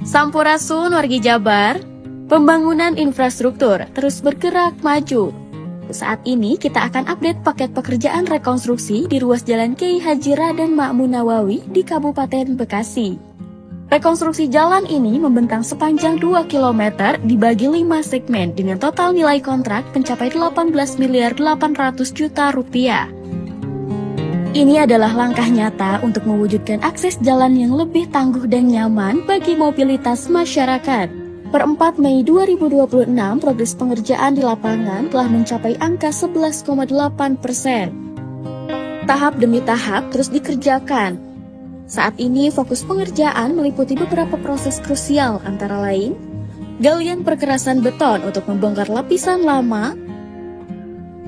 Sampurasun wargi Jabar, pembangunan infrastruktur terus bergerak maju. Saat ini kita akan update paket pekerjaan rekonstruksi di ruas Jalan Kiai Haji Raden Ma'mun Nawawi di Kabupaten Bekasi. Rekonstruksi jalan ini membentang sepanjang 2 km dibagi 5 segmen dengan total nilai kontrak mencapai 18 miliar 800 juta rupiah. Ini adalah langkah nyata untuk mewujudkan akses jalan yang lebih tangguh dan nyaman bagi mobilitas masyarakat. Per 4 Mei 2026, progres pengerjaan di lapangan telah mencapai angka 11,8%. Tahap demi tahap terus dikerjakan. Saat ini fokus pengerjaan meliputi beberapa proses krusial antara lain, galian perkerasan beton untuk membongkar lapisan lama,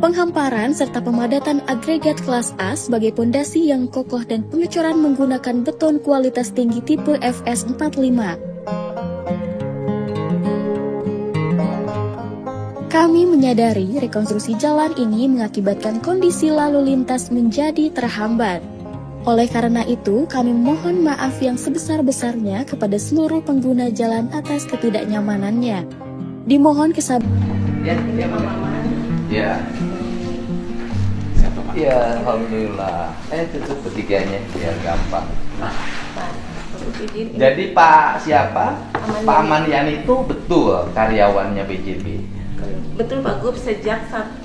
penghamparan serta pemadatan agregat kelas A sebagai pondasi yang kokoh dan pengecoran menggunakan beton kualitas tinggi tipe FS45. Kami menyadari rekonstruksi jalan ini mengakibatkan kondisi lalu lintas menjadi terhambat. Oleh karena itu, kami mohon maaf yang sebesar-besarnya kepada seluruh pengguna jalan atas ketidaknyamanannya. Dimohon kesabaran. Ya. Ya, alhamdulillah. Tutup ketiganya biar gampang. Jadi Pak siapa? Pak Aman Yani itu betul karyawannya BJB. Betul Pak Gub, sejak 1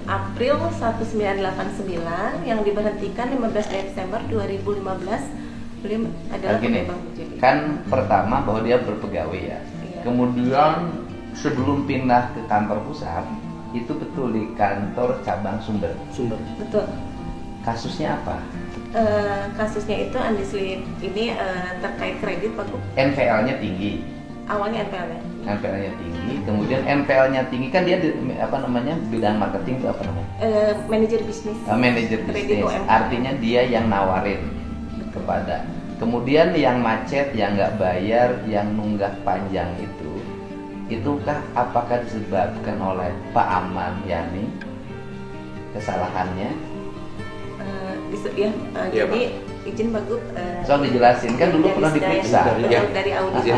April 1989 yang diberhentikan 15 Desember 2015 beliau adalah pegawai BJB. Kan pertama bahwa dia berpegawai ya. Iya. Kemudian sebelum pindah ke kantor pusat itu betul di kantor cabang Sumber. Betul. Kasusnya apa? Kasusnya itu undislip ini terkait kredit Pak Gub. NPL-nya tinggi. Awalnya NPL-nya. NPL-nya tinggi, kemudian NPL-nya tinggi kan dia bidang marketing itu apa namanya? Manajer bisnis. Manajer Kredit bisnis. UMKM. Artinya dia yang nawarin kepada. Kemudian yang macet, yang nggak bayar, yang nunggak panjang itukah apakah disebabkan oleh Pak Aman Yani kesalahannya? Jadi izin Pak Gub. So dijelasin kan dulu pernah diperiksa. Dari audit.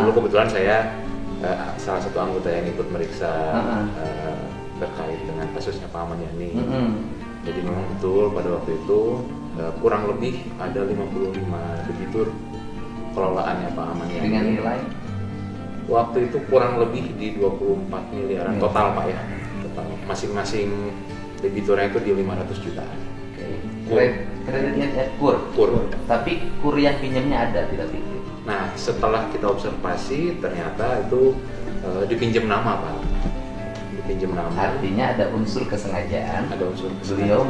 Dulu kebetulan saya salah satu anggota yang ikut meriksa terkait dengan kasusnya Pak Aman Yani. Jadi memang betul pada waktu itu kurang lebih ada 55 debitur pengelolaannya Pak Aman Yani. Dengan nilai? Waktu itu kurang lebih di 24 miliaran total Pak ya. Total. Masing-masing debiturnya itu di 500 jutaan. Kreditnya kur. Tapi kur yang pinjamnya ada tidak fiktif. Nah setelah kita observasi ternyata itu dipinjam nama Pak. Dipinjam nama. Artinya ada unsur kesengajaan. Ada unsur Beliau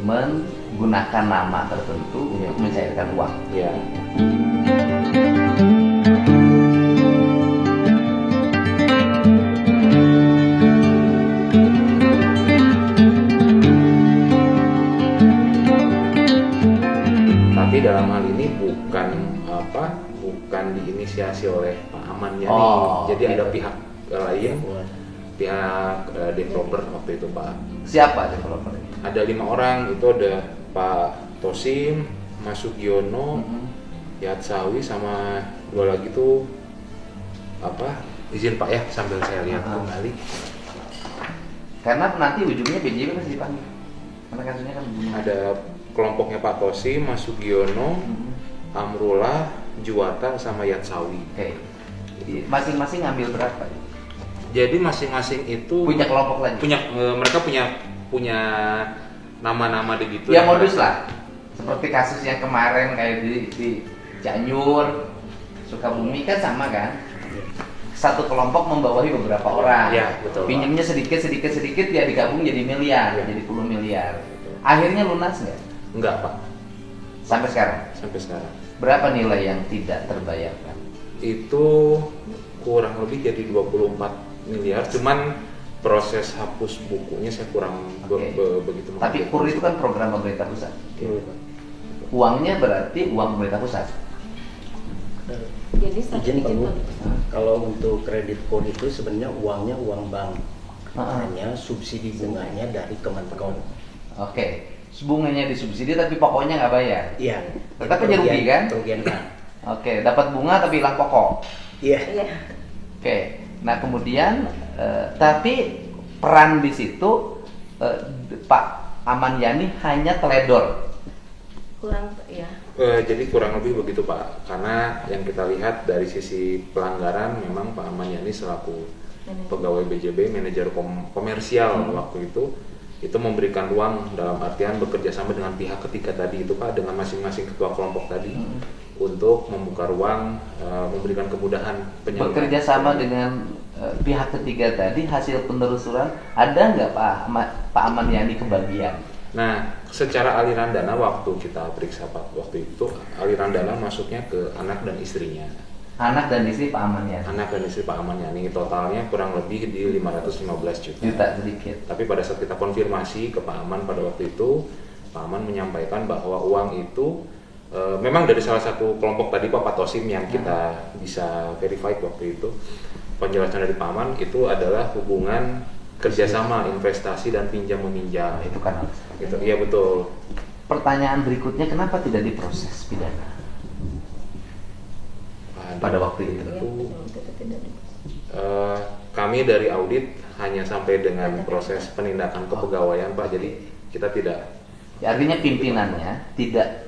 menggunakan nama tertentu untuk mencairkan uang. Ya. Tapi dalam hal ini bukan diinisiasi oleh Pak Aman Yani. Jadi ada pihak lain, pihak developer waktu itu Pak. Siapa developer ini? Ada 5 orang, itu ada Pak Tosim, Mas Sugiono, Yatsawi, sama 2 lagi tuh izin Pak ya sambil saya lihat kembali. Karena nanti ujungnya BJB pasti dipanggil. Karena kasusnya kan Ada kelompoknya Pak Tosim, Mas Sugiono, Amrullah, Juwata, sama Yatsawi. Oke. Masing-masing ngambil berapa? Jadi masing-masing itu Punya kelompok lagi? Mereka punya nama-nama debitur. Ya modus lah. Seperti kasus yang kemarin kayak di Cianjur, Sukabumi kan sama kan? Satu kelompok membawahi beberapa orang. Ya, betul. Pinjamnya sedikit ya digabung jadi miliar, jadi puluh miliar. Akhirnya lunas nggak? Enggak Pak. Sampai sekarang? Sampai sekarang. Berapa nilai yang tidak terbayarkan? Itu kurang lebih jadi 24 miliar. Cuman proses hapus bukunya saya kurang begitu mengerti. Tapi KUR itu kan program pemerintah pusat. Uangnya berarti uang pemerintah pusat. Jadi Izin Pak Gub, kalau untuk kredit KUR itu sebenarnya uangnya uang bank, hanya subsidi bunganya dari Kemenkom. Oke, bunganya disubsidi tapi pokoknya nggak bayar. Iya. Tetap aja rugi kan? Kerugian kan. Oke, dapat bunga tapi hilang pokok. Iya. Iya. Oke, nah kemudian tapi peran di situ Pak Aman Yani hanya teledor. Kurang ya. Jadi kurang lebih begitu Pak, karena yang kita lihat dari sisi pelanggaran memang Pak Aman Yani selaku pegawai BJB, manajer komersial waktu itu memberikan ruang dalam artian bekerja sama dengan pihak ketiga tadi itu Pak, dengan masing-masing ketua kelompok tadi untuk membuka ruang, memberikan kemudahan penyaluran. Bekerja sama dengan pihak ketiga tadi, hasil penelusuran ada nggak Pak Aman Yani kebagian? Nah, secara aliran dana waktu kita periksa Pak, waktu itu aliran dana masuknya ke anak dan istrinya. Anak dan istri Pak Aman Yani. Anak dan istri Pak Aman Yani totalnya kurang lebih di 515 juta. Juta sedikit. Tapi pada saat kita konfirmasi ke Pak Aman pada waktu itu, Pak Aman menyampaikan bahwa uang itu memang dari salah satu kelompok tadi Pak Tosim yang kita bisa verify waktu itu. Penjelasan dari Pak Aman itu adalah hubungan kerjasama investasi dan pinjam meminjam. Nah, itu kan harus. Gitu. Iya betul. Pertanyaan berikutnya, kenapa tidak diproses pidana pada waktu itu? Kami dari audit hanya sampai dengan proses penindakan kepegawaian Pak, jadi kita tidak. Ya, artinya pimpinannya tidak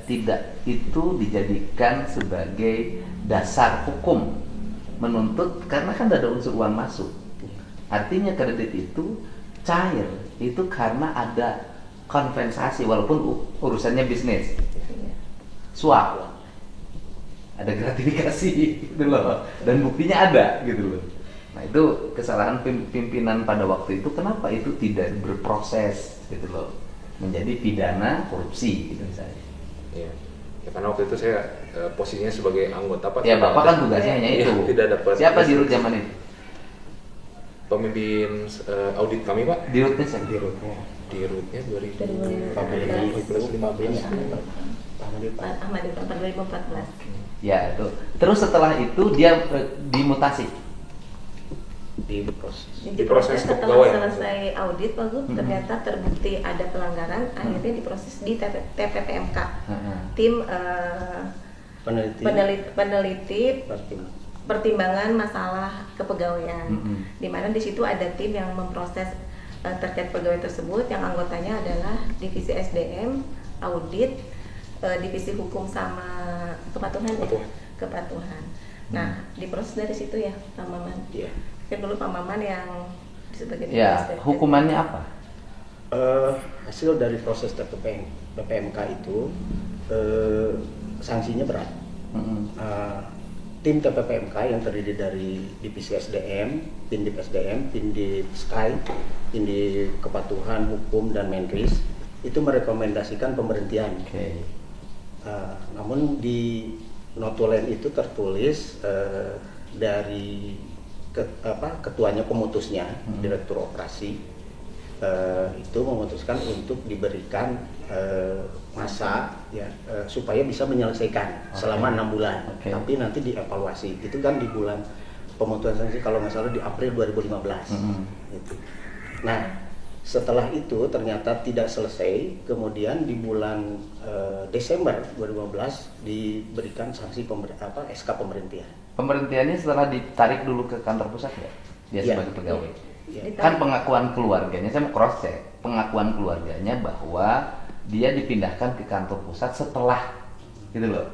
itu dijadikan sebagai dasar hukum menuntut, karena kan ada unsur uang masuk. Artinya kredit itu cair itu karena ada kompensasi walaupun urusannya bisnis, suap, ada gratifikasi gitu loh, dan buktinya ada gitu loh. Nah, itu kesalahan pimpinan pada waktu itu, kenapa itu tidak berproses gitu loh menjadi pidana korupsi gitu misalnya. Ya, karena waktu itu saya posisinya sebagai anggota Pak. Ya Bapak kan tugasnya hanya itu. Tidak dapat. Siapa dirut zaman itu? Pemimpin audit kami Pak. Dirutnya siapa? Dirutnya 2015. 2015. Ahmad Irfan 2014. Ya itu. Terus setelah itu dia dimutasi. Diproses Setelah kepegawaian. selesai audit Pak Gub, ternyata terbukti ada pelanggaran, akhirnya diproses di TPPMK. Tim peneliti pertimbangan masalah kepegawaian, di mana di situ ada tim yang memproses terkait pegawai tersebut, yang anggotanya adalah divisi SDM, audit, divisi hukum sama kepatuhan. Kepatuhan. Nah, diproses dari situ ya Pak Maman. Iya. Kan dulu Pak Maman yang sebagai Ya, hukumannya apa? Hasil dari proses TPPMK itu sanksinya berat. Tim TPPMK yang terdiri dari divisi SDM, Pindip SDM, Pindip Sky, Pindip Kepatuhan, Hukum, dan Menris itu merekomendasikan pemberhentian. Namun di notulen itu tertulis dari ketuanya pemutusnya, direktur operasi itu memutuskan untuk diberikan masa ya supaya bisa menyelesaikan selama 6 bulan. Tapi nanti dievaluasi. Itu kan di bulan pemutusan sanksi kalau nggak salah di April 2015. Gitu. Nah, setelah itu ternyata tidak selesai, kemudian di bulan Desember 2015 diberikan sanksi SK pemberhentian. Pemberhentiannya setelah ditarik dulu ke kantor pusat ya? Dia sebagai pegawai. Ya. Kan pengakuan keluarganya, saya mau cross check, pengakuan keluarganya bahwa dia dipindahkan ke kantor pusat setelah gitu loh.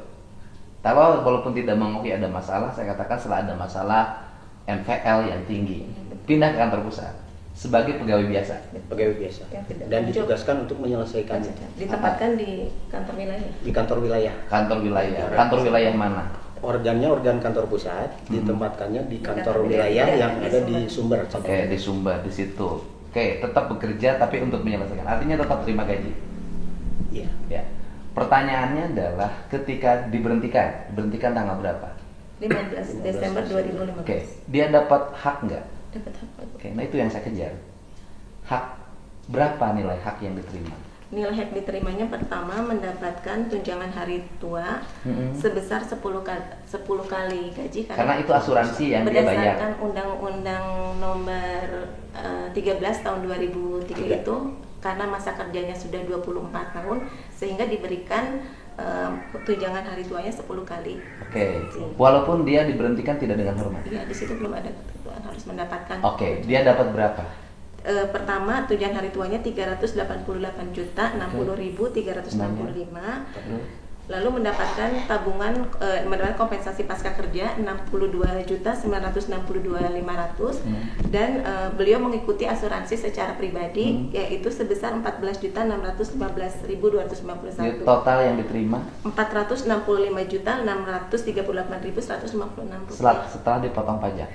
Kalau walaupun tidak mengakui ada masalah, saya katakan setelah ada masalah NPL yang tinggi, pindah ke kantor pusat sebagai pegawai biasa. Pegawai biasa. Dan ditugaskan untuk menyelesaikannya. Ditempatkan di kantor wilayah. Di kantor wilayah. Kantor wilayah. Kantor wilayah mana? Organnya organ kantor pusat, ditempatkannya di kantor wilayah yang ada di Sumber. Oke, di Sumber, di situ. Oke, tetap bekerja tapi untuk menyelesaikan. Artinya tetap terima gaji. Iya. Ya. Pertanyaannya adalah ketika diberhentikan tanggal berapa? 15 Desember 2015. Oke, dia dapat hak nggak? Dapat hak Pak. Oke, nah itu yang saya kejar. Hak berapa nilai hak yang diterima? Nilai hak diterimanya pertama mendapatkan tunjangan hari tua sebesar 10 kali gaji Karena itu asuransi yang dia bayar. berdasarkan Undang-Undang Nomor 13 tahun 2003 itu, karena masa kerjanya sudah 24 tahun sehingga diberikan tunjangan hari tuanya 10 kali. Oke. Walaupun dia diberhentikan tidak dengan hormat. Iya, di situ belum ada ketentuan harus mendapatkan. Oke, dia dapat berapa? Pertama tunjangan hari tuanya 388.365. Lalu mendapatkan tabungan mendapatkan kompensasi pasca kerja 62.962.500 dan beliau mengikuti asuransi secara pribadi yaitu sebesar 14.615.291. Total yang diterima 465.638.156 setelah dipotong pajak.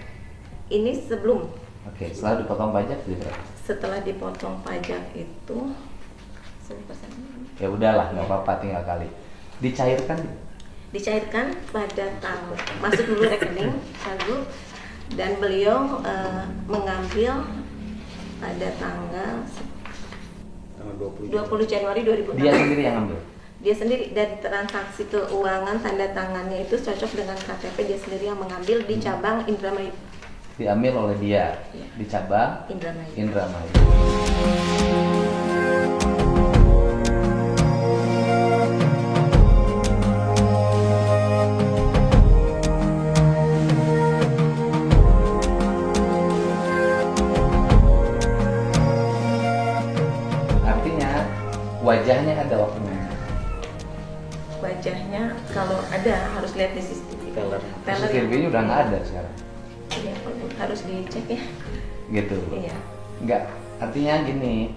Ini sebelum. Oke, setelah dipotong pajak jadi berapa? Setelah dipotong pajak itu 10%. Ya udahlah, nggak apa-apa, tinggal kali. Dicairkan pada tanggal masuk dulu rekening Cagup dan beliau mengambil pada tanggal 20 Januari 2006. Dia sendiri yang ambil. Dia sendiri, dan transaksi keuangan tanda tangannya itu cocok dengan KTP, dia sendiri yang mengambil di cabang Indramayu. Diambil oleh dia di cabang Indramayu. Wajahnya ada waktunya. Wajahnya kalau ada harus lihat di CCTV. CCTV-nya udah nggak ada sekarang. Iya, harus dicek ya. Gitu. Iya. Nggak, artinya gini,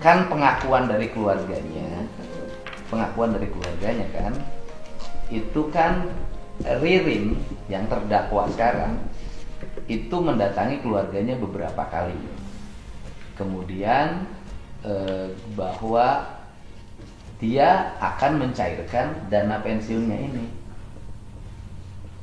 kan pengakuan dari keluarganya kan, itu kan Ririn yang terdakwa sekarang itu mendatangi keluarganya beberapa kali. Kemudian bahwa dia akan mencairkan dana pensiunnya ini,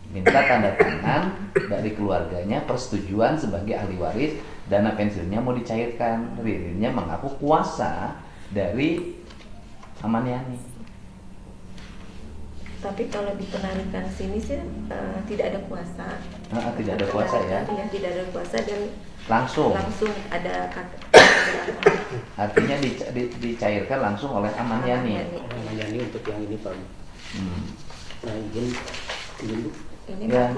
minta tanda tangan dari keluarganya persetujuan sebagai ahli waris, dana pensiunnya mau dicairkan. Ririnnya mengaku kuasa dari Amaniani. Tapi kalau di penarikan sini sih tidak ada kuasa. Tidak ada kuasa ya? Iya, tidak ada kuasa dan langsung ada kata. Artinya dicairkan langsung oleh Amaniani. Amaniani untuk yang ini Pak. Nah, izin Bu. Ini ya.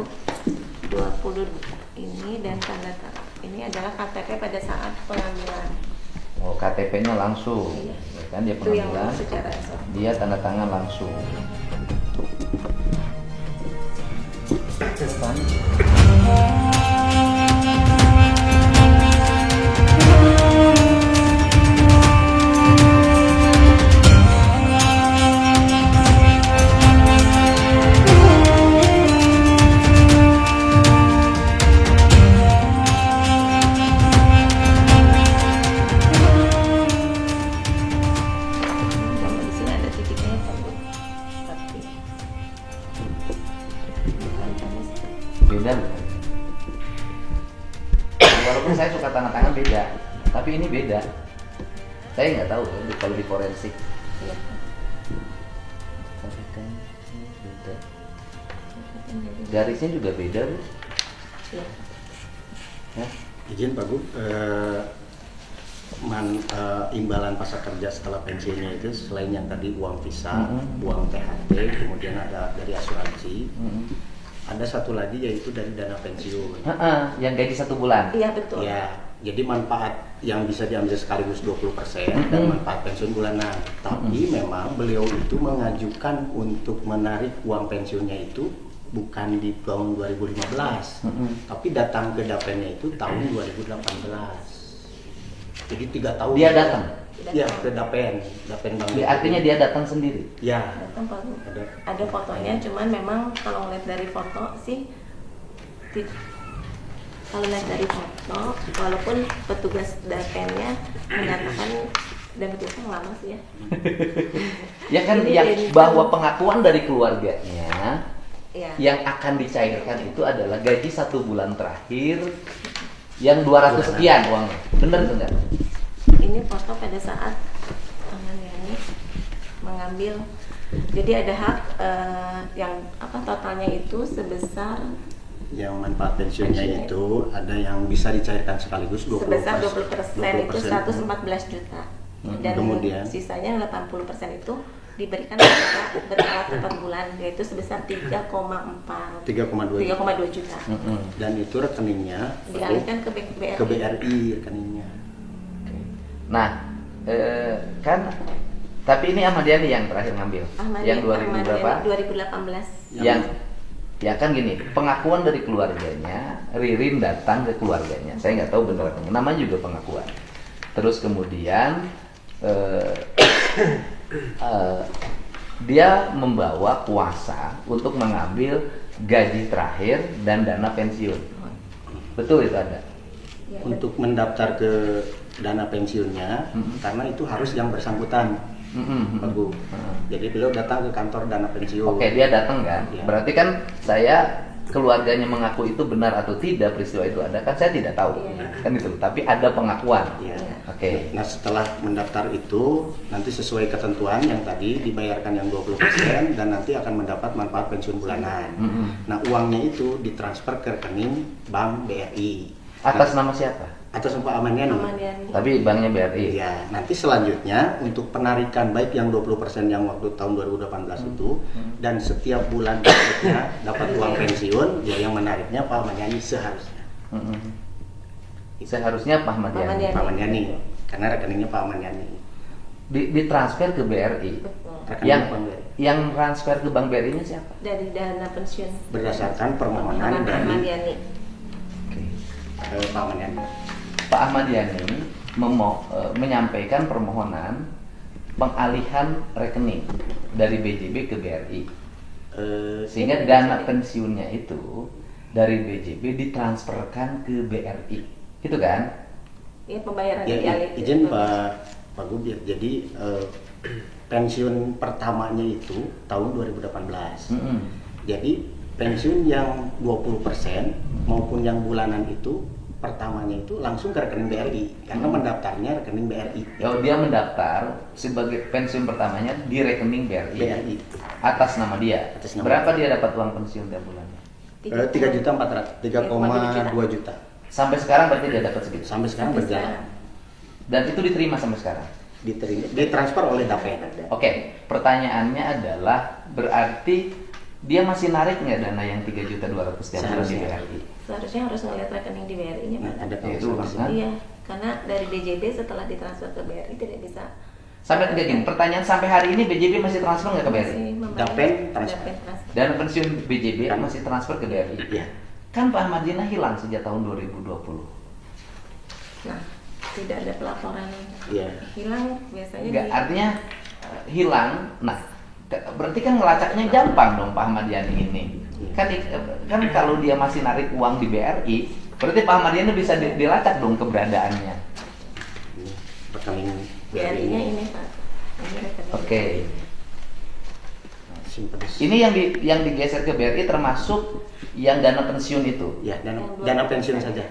20 ini dan tanda tangan. Ini adalah KTP pada saat pengambilan. Oh, KTP-nya langsung. Iya. Ya kan dia Itu yang pengambilan. secara Dia tanda tangan langsung. di sini ada titiknya satu. Beda loh. Walaupun saya suka tanda tangan beda, tapi ini beda. Saya nggak tahu ya, kalau di forensik. Iya. Beda. Garisnya juga beda, Bu. Iya. Ya. Izin Pak Gub, imbalan pasca kerja setelah pensiunnya itu selain yang tadi uang visa, uang THT, kemudian ada dari asuransi, ada satu lagi yaitu dari dana pensiun. Yang gaji 1 bulan. Iya, betul. Ya, jadi manfaat yang bisa diambil sekaligus 20% dan manfaat pensiun bulanan. Tapi memang beliau itu mengajukan untuk menarik uang pensiunnya itu bukan di tahun 2015, tapi datang ke Dapennya itu tahun 2018. Jadi 3 tahun. Dia datang. Ya, ke Dapen Bank. Artinya dia datang sendiri. Ya. Datang Pak. Ada fotonya, cuman memang kalau ngeliat dari foto sih kalau lihat dari foto, walaupun petugas Dapennya menyatakan dan petugasnya lama sih ya. Ya kan, Ini yang dari bahwa pengakuan dari keluarganya Iya. yang akan dicairkan itu adalah gaji 1 bulan terakhir yang 200 sekian uangnya. Bener enggak? Ini foto pada saat Amaniani mengambil. Jadi ada hak yang totalnya itu sebesar Yang manfaat pensiunnya itu ada yang bisa dicairkan sekaligus 20%. sebesar 20% itu 114 juta. Dan Kemudian sisanya 80% itu diberikan kepada bersalah 4 bulan, yaitu sebesar 3,2 juta. Dan itu rekeningnya Dialihkan ke BRI. ke BRI rekeningnya. Nah, kan tapi ini Ahmad Yani yang terakhir ngambil. Yang 2000 berapa? 2018. Yang ya kan gini, pengakuan dari keluarganya, Ririn datang ke keluarganya. Saya nggak tahu benar atau namanya juga pengakuan. Terus kemudian dia membawa kuasa untuk mengambil gaji terakhir dan dana pensiun. Betul itu ada. Ya, Untuk mendaftar ke dana pensiunnya, karena itu harus yang bersangkutan, Pak Gu. Jadi beliau datang ke kantor dana pensiun. Oke, dia datang kan? Ya. Berarti kan saya keluarganya mengaku itu benar atau tidak peristiwa itu ada kan saya tidak tahu. Iya. Kan itu, tapi ada pengakuan. Ya. Oke. Nah setelah mendaftar itu nanti sesuai ketentuan yang tadi dibayarkan yang 20% dan nanti akan mendapat manfaat pensiun bulanan. Nah uangnya itu ditransfer ke rekening Bank BRI Atas nama siapa? atas Pak Amaniani. Tapi banknya BRI. Ya, nanti selanjutnya untuk penarikan baik yang 20% yang waktu tahun 2018 itu dan setiap bulan berikutnya dapat uang pensiun, ya yang menariknya Pak Amaniani seharusnya. Seharusnya Pak Ahmad Yani. Pak Amaniani karena rekeningnya Pak Amaniani. Ditransfer ke BRI. Rekening Yang Bank BRI. yang transfer ke bank BRI-nya siapa? dari dana pensiun. Berdasarkan permohonan Ahmad dari Yani. Pak Amaniani. Pak Ahmad Yani menyampaikan permohonan pengalihan rekening dari BJB ke BRI. Sehingga dana pensiunnya itu dari BJB ditransferkan ke BRI. Gitu kan? Ya, pembayaran Ya, dialih. izin Pak Gubir. Jadi pensiun pertamanya itu tahun 2018. Jadi pensiun yang 20% maupun yang bulanan itu pertamanya itu langsung ke rekening BRI karena mendaftarnya rekening BRI. Oh, dia mendaftar sebagai pensiun pertamanya di rekening BRI. BRI. Atas nama dia. Atas nama Berapa dia dapat uang pensiun tiap bulannya? 3.400.000, 3,2 juta. Sampai sekarang berarti dia dapat segitu. Sampai sekarang berjalan. Dan itu diterima sampai sekarang. Diterima, ditransfer oleh Dapen. Oke, pertanyaannya adalah berarti dia masih narik nggak dana yang 3.200.000 tiap bulan di Seharusnya. BRI? Seharusnya harus ngeliat rekening di BRI-nya, Pak. Ada Ya, itu pensiun. kan? Iya, karena dari BJB setelah ditransfer ke BRI tidak bisa. Sampai enggak gini, pertanyaan sampai hari ini BJB masih transfer nggak ke BRI? Masih membayar. Dapen transfer. Dapen transfer. Dana pensiun BJB masih transfer ke BRI? Iya. Kan Pak Ahmad Yani hilang sejak tahun 2020. Nah, tidak ada pelaporan Iya. hilang biasanya. Enggak, artinya hilang. Nah, berarti kan ngelacaknya gampang dong Pak Ahmad Yani ini. Kan kalau dia masih narik uang di BRI, berarti Pak Ahmad Yani bisa dilacak dong keberadaannya. Ini rekening BRI-nya ini, Pak. Ini rekening. Oke. Simpedes. Ini yang digeser ke BRI termasuk yang dana pensiun itu, Ya, dana pensiun saja.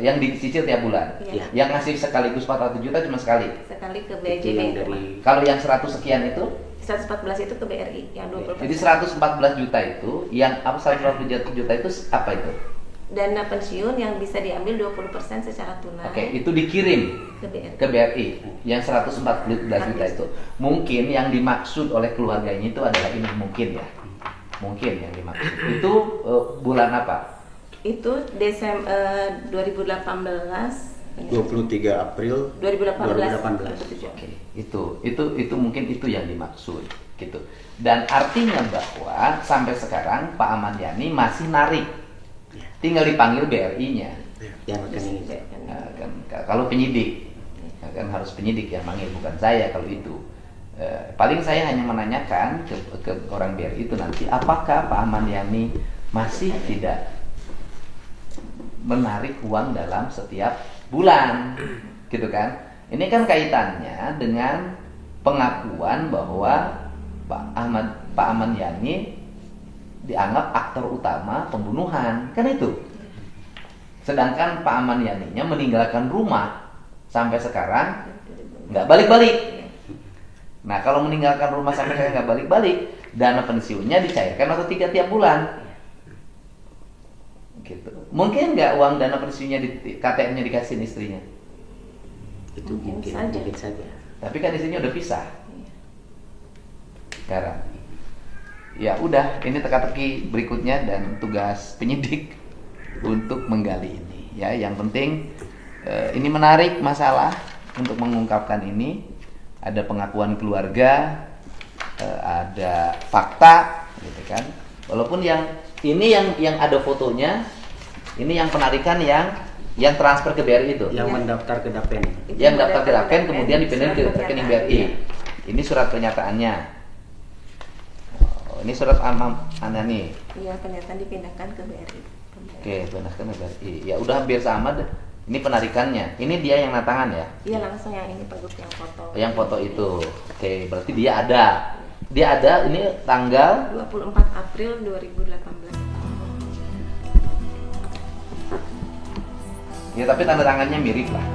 yang dicicil tiap bulan. Iya. Yang ngasih sekaligus 400 juta cuma sekali. Sekali ke Itu BJB yang itu, dari Pak. Kalau yang 100 sekian itu, 114 itu ke BRI, yang 20%. jadi 114 juta itu, yang apa 140 juta itu apa itu? Dana pensiun yang bisa diambil 20% secara tunai. Oke, itu dikirim Ke BRI. ke BRI yang 114 juta itu. Mungkin yang dimaksud oleh keluarganya itu adalah ini mungkin ya. Mungkin yang dimaksud. Itu bulan apa? Itu Desember 2018. 23 April 2018. 2018. Oke, itu mungkin itu yang dimaksud gitu. Dan artinya bahwa sampai sekarang Pak Ahmad Yani masih narik. Tinggal dipanggil BRI-nya. Yang rekening itu. Nah, kalau penyidik, kan harus penyidik yang manggil, bukan saya kalau itu. Paling saya hanya menanyakan ke orang BRI itu nanti, apakah Pak Ahmad Yani masih tidak menarik uang dalam setiap bulan, gitu kan? Ini kan kaitannya dengan pengakuan bahwa Pak Ahmad Yani dianggap aktor utama pembunuhan, kan itu. Sedangkan Pak Ahmad Yani-nya meninggalkan rumah sampai sekarang nggak balik-balik. Nah, kalau meninggalkan rumah sampai sekarang nggak balik-balik, dana pensiunnya dicairkan atau tidak tiap bulan. Gitu. Mungkin nggak uang dana pensiunnya di KTM-nya dikasihin istrinya. Itu Mungkin mungkin saja. saja. Tapi kan istrinya udah pisah. sekarang. Ya udah, ini teka-teki berikutnya dan tugas penyidik untuk menggali ini. Ya, yang penting ini menarik masalah untuk mengungkapkan ini. Ada pengakuan keluarga, ada fakta, gitu kan. Walaupun yang ini yang ada fotonya, ini yang penarikan yang transfer ke BRI itu. Yang mendaftar ke Dapen. Yang daftar ke Dapen kemudian dipindahin ke rekening BRI. Ini surat pernyataannya. Oh, ini surat Anani. Iya, pernyataan dipindahkan ke BRI. Oke, pindahkan ke BRI. Ya udah hampir sama deh. Ini penarikannya. Ini dia yang tangan ya. Iya, langsung yang ini Pak Gup, yang foto. Yang foto itu. Oke, berarti dia ada. Dia ada ini tanggal 24 April 2018. ya, tapi tanda tangannya mirip lah.